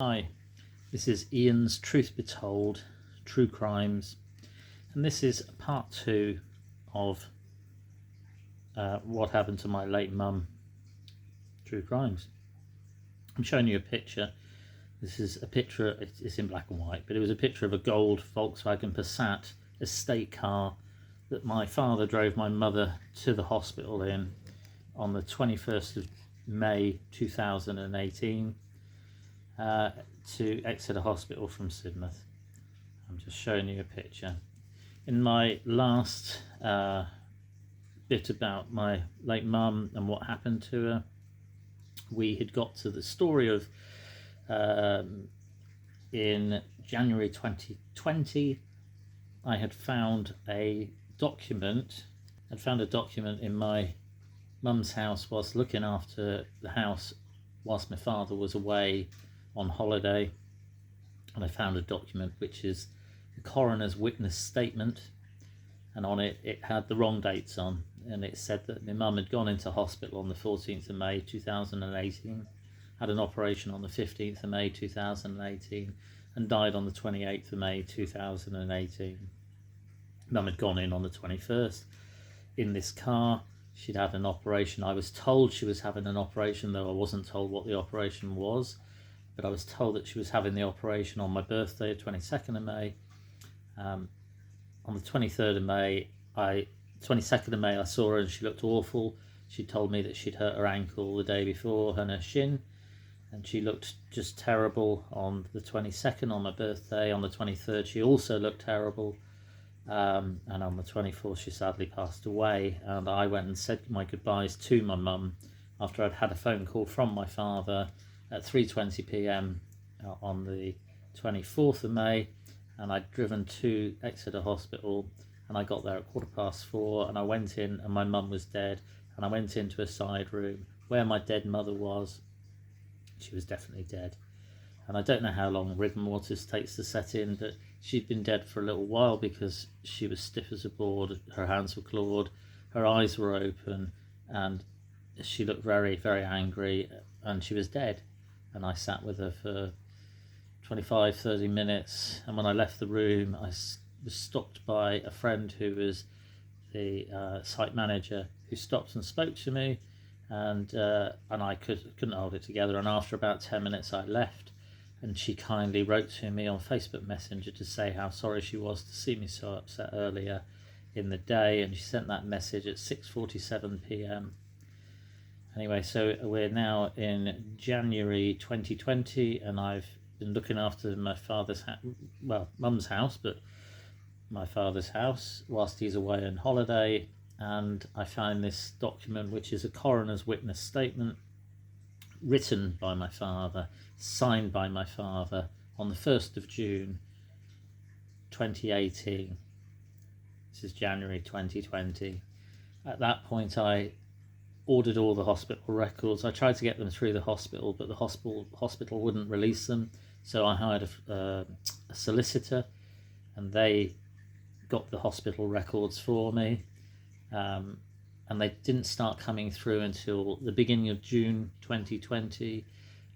Hi, this is Ian's Truth Be Told, True Crimes, and this is part 2 of what happened to my late mum, True Crimes. I'm showing you a picture. This is a picture, it's in black and white, but it was a picture of a gold Volkswagen Passat estate car that my father drove my mother to the hospital in on the 21st of May 2018. To Exeter Hospital from Sidmouth. I'm just showing you a picture. In my last bit about my late mum and what happened to her, we had got to the story of in January 2020 I had found a document. I'd found a document in my mum's house whilst looking after the house whilst my father was away on holiday, and I found a document which is the coroner's witness statement, and on it had the wrong dates on, and it said that my mum had gone into hospital on the 14th of May 2018, had an operation on the 15th of May 2018, and died on the 28th of May 2018. Mum had gone in on the 21st in this car. She'd had an operation. I was told she was having an operation, though I wasn't told what the operation was. But I was told that she was having the operation on my birthday, 22nd of May. On the 23rd of May, 22nd of May, I saw her and she looked awful. She told me that she'd hurt her ankle the day before and her shin, and she looked just terrible on the 22nd on my birthday. On the 23rd, she also looked terrible. And on the 24th, she sadly passed away. And I went and said my goodbyes to my mum after I'd had a phone call from my father at 3:20 p.m. on the 24th of May, and I'd driven to Exeter Hospital, and I got there at 4:15, and I went in and my mum was dead, and I went into a side room where my dead mother was. She was definitely dead, and I don't know how long rigor mortis takes to set in, but she'd been dead for a little while because she was stiff as a board, her hands were clawed, her eyes were open, and she looked very, very angry, and she was dead. And I sat with her for 25-30 minutes, and when I left the room I was stopped by a friend who was the site manager, who stopped and spoke to me, and I couldn't hold it together, and after about 10 minutes I left, and she kindly wrote to me on Facebook Messenger to say how sorry she was to see me so upset earlier in the day, and she sent that message at 6:47 p.m. Anyway, so we're now in January 2020, and I've been looking after my father's mum's house, but my father's house whilst he's away on holiday, and I found this document which is a coroner's witness statement written by my father, signed by my father on the 1st of June 2018. This is January 2020. At that point I ordered all the hospital records. I tried to get them through the hospital, but the hospital wouldn't release them, so I hired a solicitor, and they got the hospital records for me, and they didn't start coming through until the beginning of June 2020,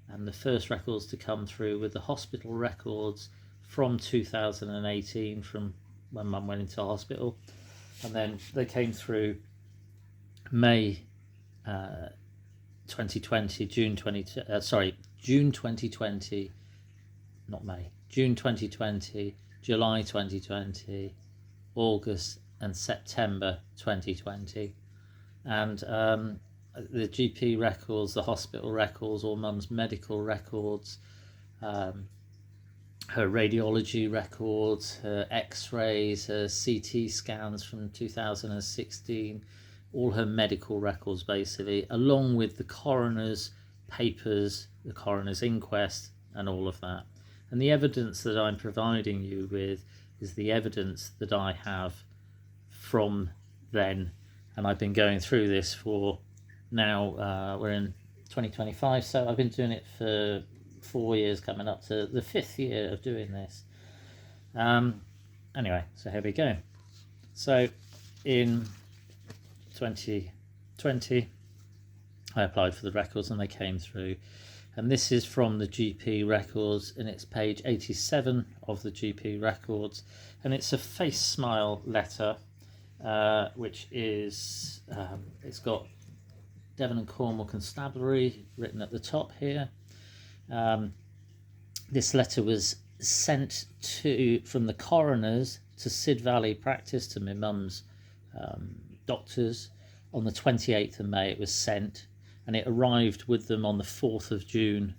and the first records to come through were the hospital records from 2018, from when Mum went into hospital, and then they came through May 2020, June 2020, not May, June 2020, July 2020, August and September 2020, and the GP records, the hospital records, all Mum's medical records, her radiology records, her x-rays, her CT scans from 2016, all her medical records basically, along with the coroner's papers, the coroner's inquest, and all of that. And the evidence that I'm providing you with is the evidence that I have from then, and I've been going through this for now, we're in 2025, so I've been doing it for 4 years, coming up to the 5th year of doing this. Anyway, so here we go. So in 2020 I applied for the records and they came through. and this is from the GP records, and it's page 87 of the GP records, and it's a face smile letter, which is it's got Devon and Cornwall Constabulary written at the top here. This letter was sent from the coroners to Sidvalley practice, to my mum's doctors, on the 28th of May. It was sent, and it arrived with them on the 4th of June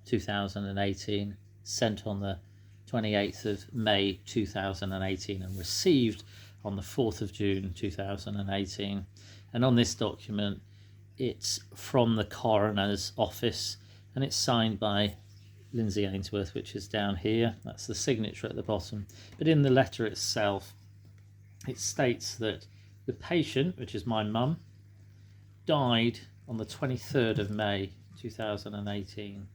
2018, sent on the 28th of May 2018, and received on the 4th of June 2018. And on this document, it's from the coroner's office, and it's signed by Lindsay Ainsworth, which is down here. That's the signature at the bottom. But in the letter itself, it states that the patient, which is my mum, died on the 23rd of May 2018.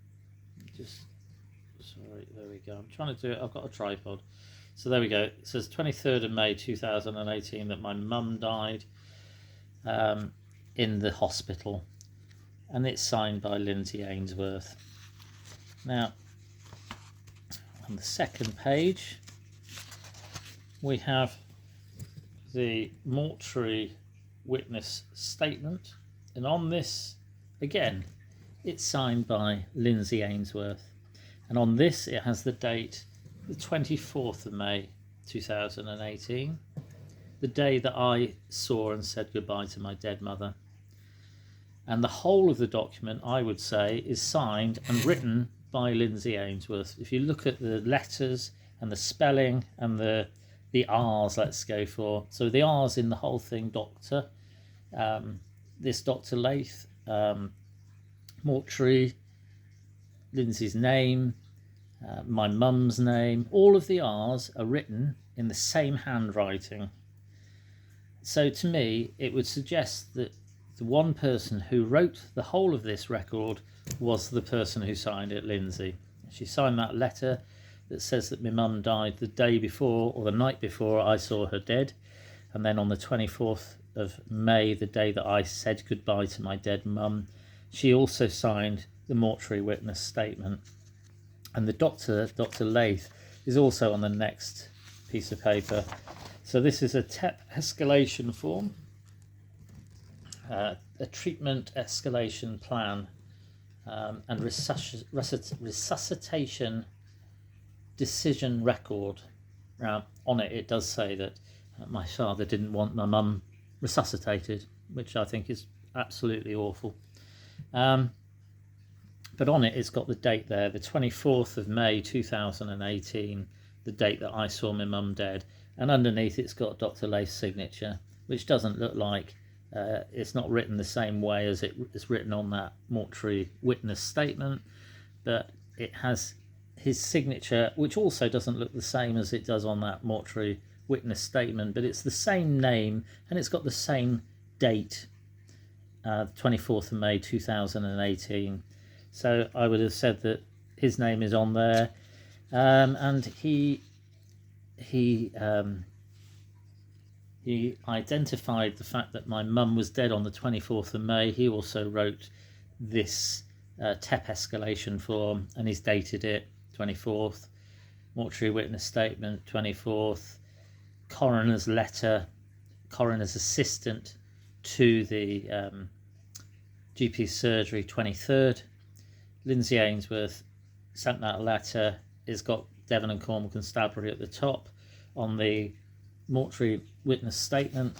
Sorry, there we go. I'm trying to do it. I've got a tripod. So there we go. It says 23rd of May 2018 that my mum died in the hospital, and it's signed by Lindsay Ainsworth. Now, on the second page, we have the mortuary witness statement, and on this, again, it's signed by Lindsay Ainsworth, and on this it has the date the 24th of May 2018, the day that I saw and said goodbye to my dead mother. And the whole of the document, I would say, is signed and written by Lindsay Ainsworth. If you look at the letters and the spelling and the R's, let's go for. So the R's in the whole thing: doctor, this Dr. Laith, mortuary, Lindsay's name, my mum's name. All of the R's are written in the same handwriting. So to me, it would suggest that the one person who wrote the whole of this record was the person who signed it, Lindsay. She signed that letter that says that my mum died the day before, or the night before I saw her dead, and then on the 24th of May, the day that I said goodbye to my dead mum, she also signed the mortuary witness statement. And the Dr. Laith, is also on the next piece of paper. So this is a TEP escalation form, a treatment escalation plan, and resuscitation decision record. On it, it does say that my father didn't want my mum resuscitated, which I think is absolutely awful. But on it, it's got the date there, the 24th of May 2018, the date that I saw my mum dead. And underneath, it's got Dr. Laith's signature, which doesn't look like it's not written the same way as it's written on that mortuary witness statement, but it has his signature, which also doesn't look the same as it does on that mortuary witness statement, but it's the same name and it's got the same date, 24th of May 2018. So I would have said that his name is on there, and he identified the fact that my mum was dead on the 24th of May. He also wrote this TEP escalation form, and he's dated it 24th, mortuary witness statement 24th, coroner's letter, coroner's assistant to the GP surgery 23rd. Lindsay Ainsworth sent that letter. It's got Devon and Cornwall Constabulary at the top on the mortuary witness statement.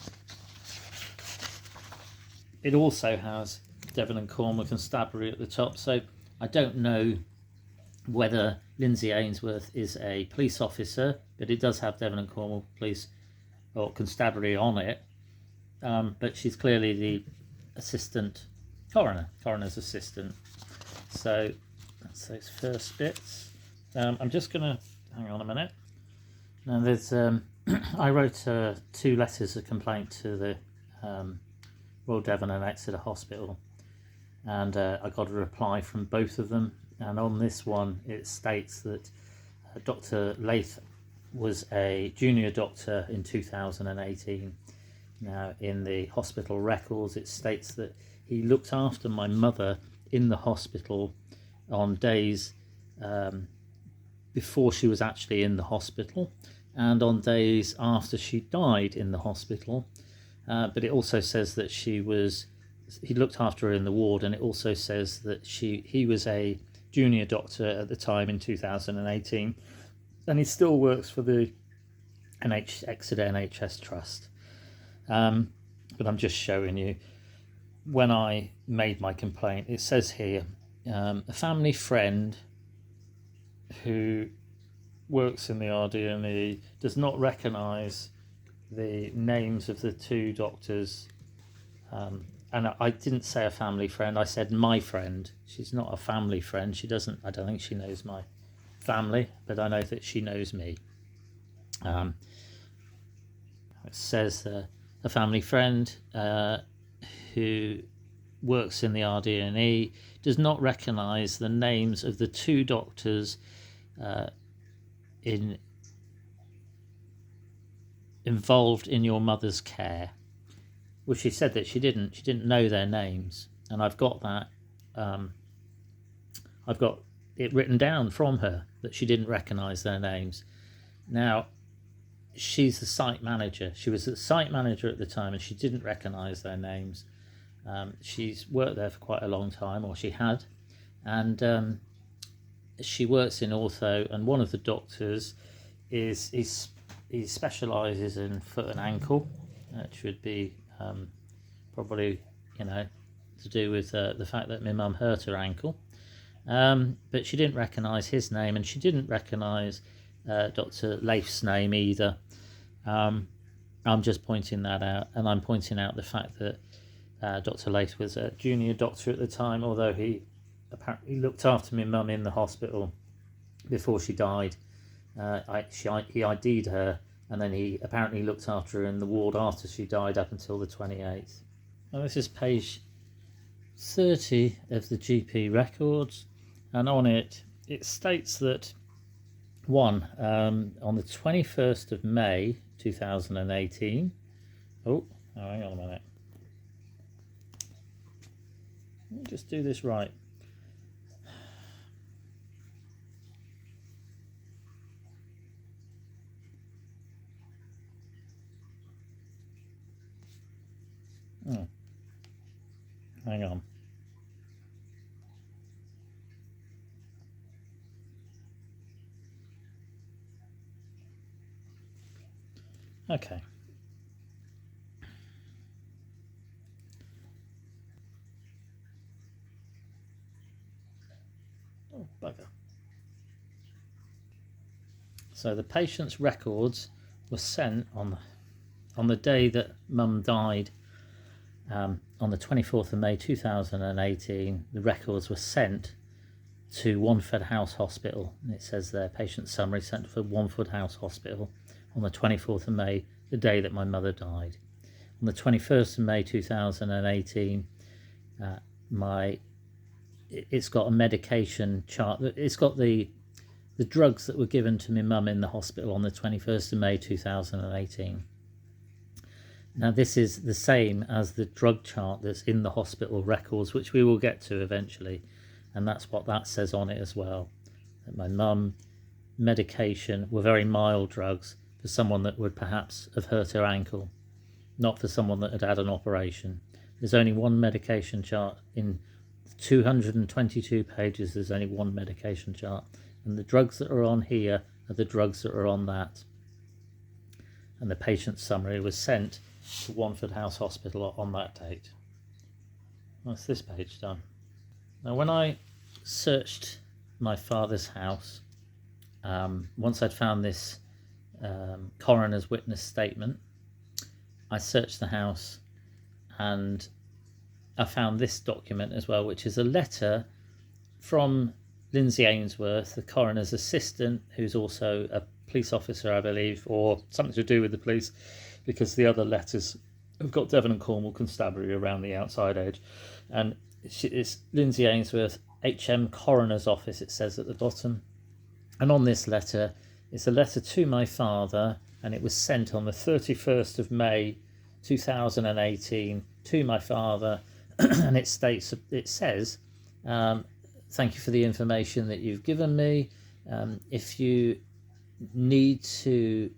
It also has Devon and Cornwall Constabulary at the top, so I don't know whether Lindsay Ainsworth is a police officer, but it does have Devon and Cornwall Police or Constabulary on it, but she's clearly the assistant coroner's assistant. So that's those first bits. I'm just gonna hang on a minute. Now there's I wrote 2 letters of complaint to the Royal Devon and Exeter Hospital, and I got a reply from both of them. And on this one, it states that Dr. Laith was a junior doctor in 2018. Now, in the hospital records, it states that he looked after my mother in the hospital on days before she was actually in the hospital and on days after she died in the hospital. But it also says that he looked after her in the ward, and it also says that he was a junior doctor at the time in 2018, and he still works for the Exeter NHS Trust. But I'm just showing you, when I made my complaint, it says here, a family friend who works in the RD&E does not recognise the names of the two doctors, and I didn't say a family friend, I said my friend. She's not a family friend. I don't think she knows my family, but I know that she knows me. It says a family friend who works in the RD&E does not recognise the names of the two doctors involved in your mother's care. Well, she said that she didn't know their names, and I've got that. I've got it written down from her that she didn't recognise their names. Now, she's the site manager. She was the site manager at the time, and she didn't recognise their names. She's worked there for quite a long time, or she had, and she works in ortho. And one of the doctors he specialises in foot and ankle. That should be probably, to do with the fact that my mum hurt her ankle. But she didn't recognise his name, and she didn't recognise Dr. Leif's name either. I'm just pointing that out, and I'm pointing out the fact that Dr. Leif was a junior doctor at the time, although he apparently looked after my mum in the hospital before she died. He ID'd her, and then he apparently looked after her in the ward after she died up until the 28th. Now, this is page 30 of the GP records, and on it states that on the 21st of May 2018, hang on a minute, let me just do this right. Hang on. Okay. Oh, bugger. So the patient's records were sent on the day that Mum died. On the 24th of May 2018, the records were sent to Wanford House Hospital. And it says there, patient summary sent for Wanford House Hospital on the 24th of May, the day that my mother died. On the 21st of May 2018, it's got a medication chart. It's got the drugs that were given to my mum in the hospital on the 21st of May 2018. Now, this is the same as the drug chart that's in the hospital records, which we will get to eventually, and that's what that says on it as well. That my mum, medication were very mild drugs for someone that would perhaps have hurt her ankle, not for someone that had had an operation. There's only one medication chart in 222 pages. There's only one medication chart, and the drugs that are on here are the drugs that are on that. And the patient summary was sent to Wanford House Hospital on that date. That's this page done. Now, when I searched my father's house, once I'd found this coroner's witness statement, I searched the house and I found this document as well, which is a letter from Lindsay Ainsworth, the coroner's assistant, who's also a police officer, I believe, or something to do with the police, because the other letters have got Devon and Cornwall Constabulary around the outside edge. And it's Lindsay Ainsworth, HM Coroner's Office, it says at the bottom. And on this letter, it's a letter to my father, and it was sent on the 31st of May 2018 to my father. And it says, thank you for the information that you've given me. If you need to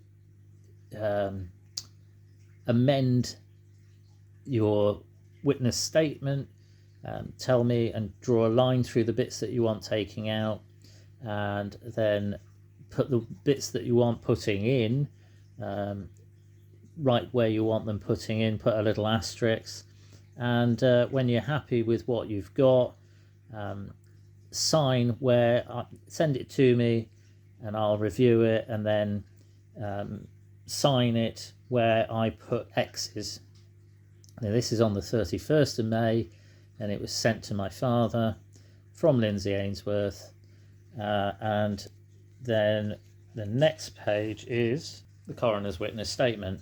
amend your witness statement, tell me and draw a line through the bits that you want taking out, and then put the bits that you want putting in right where you want them putting in, put a little asterisk, and when you're happy with what you've got, sign where, send it to me and I'll review it, and then sign it where I put X's. Now this is on the 31st of May, and it was sent to my father from Lindsay Ainsworth, and then the next page is the coroner's witness statement,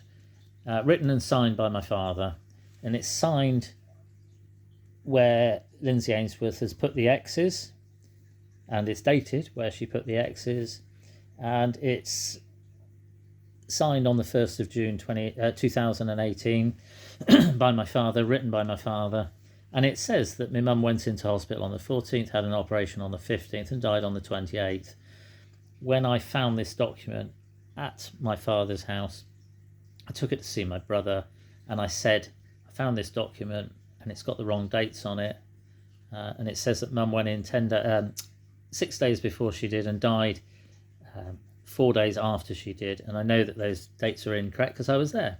written and signed by my father, and it's signed where Lindsay Ainsworth has put the X's, and it's dated where she put the X's, and it's signed on the 1st of June 2018 by my father, written by my father, and it says that my mum went into hospital on the 14th, had an operation on the 15th, and died on the 28th. When I found this document at my father's house, I took it to see my brother, and I said, I found this document and it's got the wrong dates on it, and it says that mum went in 6 days before she did and died 4 days after she did, and I know that those dates are incorrect because I was there.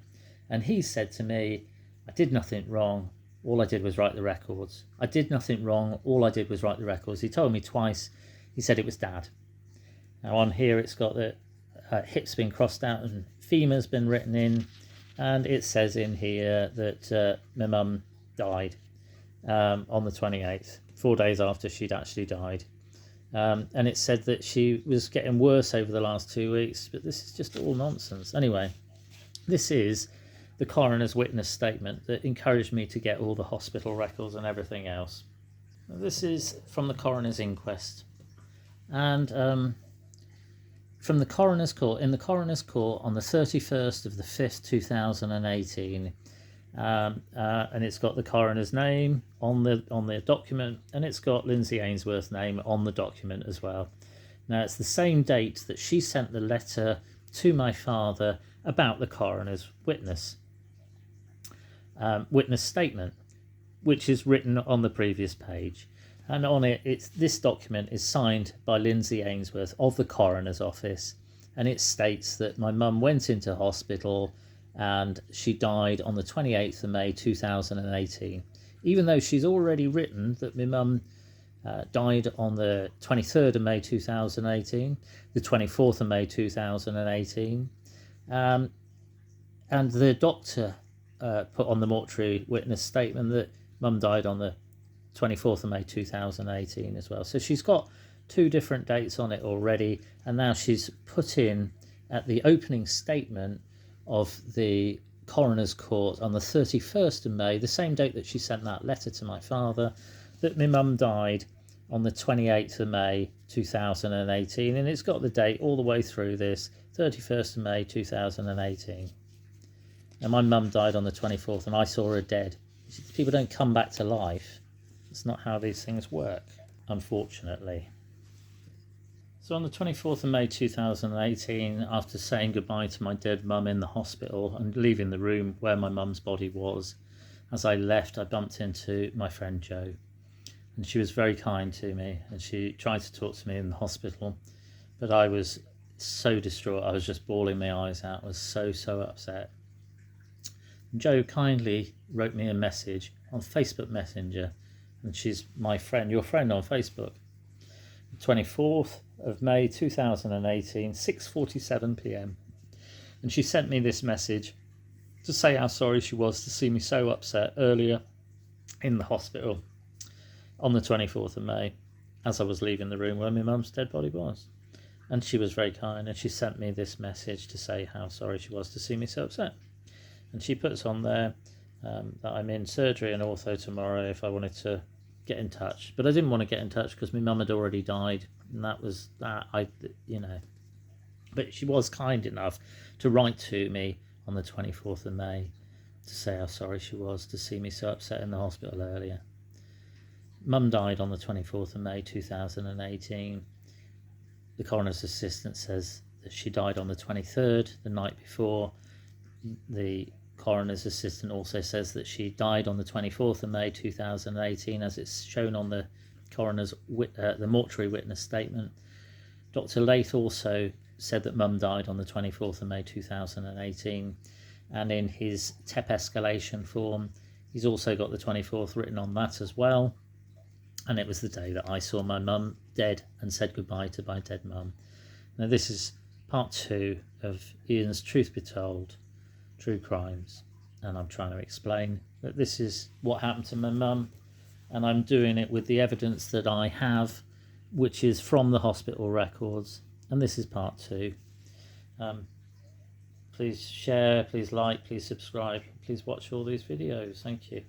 And he said to me, I did nothing wrong, all I did was write the records. I did nothing wrong, all I did was write the records. He told me twice, he said it was Dad. Now on here it's got the hip's been crossed out and femur's been written in, and it says in here that my mum died on the 28th, 4 days after she'd actually died. And it said that she was getting worse over the last 2 weeks, but this is just all nonsense. Anyway, this is the coroner's witness statement that encouraged me to get all the hospital records and everything else. This is from the coroner's inquest, and from the coroner's court, in the coroner's court on the 31st of the 5th 2018, and it's got the coroner's name on the document, and it's got Lindsay Ainsworth's name on the document as well. Now it's the same date that she sent the letter to my father about the coroner's witness statement, which is written on the previous page, and on it, this document is signed by Lindsay Ainsworth of the coroner's office, and it states that my mum went into hospital and she died on the 28th of May 2018, even though she's already written that my mum died on the 23rd of May 2018, the 24th of May 2018, and the doctor put on the mortuary witness statement that mum died on the 24th of May 2018 as well. So she's got two different dates on it already, and now she's put in at the opening statement of the coroner's court on the 31st of May, the same date that she sent that letter to my father, that my mum died on the 28th of May 2018, and it's got the date all the way through this, 31st of May 2018. And my mum died on the 24th, and I saw her dead. People don't come back to life. It's not how these things work, unfortunately. So on the 24th of May 2018, after saying goodbye to my dead mum in the hospital and leaving the room where my mum's body was, as I left, I bumped into my friend Jo, and she was very kind to me, and she tried to talk to me in the hospital, but I was so distraught. I was just bawling my eyes out. I was so upset. And Jo kindly wrote me a message on Facebook Messenger, and she's my friend, your friend on Facebook. 24th of May 2018, 6:47 p.m. And she sent me this message to say how sorry she was to see me so upset earlier in the hospital on the 24th of May as I was leaving the room where my mum's dead body was. And she was very kind, and she sent me this message to say how sorry she was to see me so upset. And she puts on there that I'm in surgery and ortho tomorrow if I wanted to get in touch. But I didn't want to get in touch because my mum had already died, and that was that. But she was kind enough to write to me on the 24th of May to say how sorry she was to see me so upset in the hospital earlier. Mum died on the 24th of May 2018. The coroner's assistant says that she died on the 23rd, the night before. The coroner's assistant also says that she died on the 24th of May 2018, as it's shown on the coroner's the mortuary witness statement. Dr. Lath also said that Mum died on the 24th of May 2018, and in his TEP escalation form he's also got the 24th written on that as well. And it was the day that I saw my mum dead and said goodbye to my dead mum. Now this is part 2 of Ian's Truth Be Told, True Crimes, and I'm trying to explain that this is what happened to my mum, and I'm doing it with the evidence that I have, which is from the hospital records, and this is part 2. Please share, please like, please subscribe, please watch all these videos. Thank you.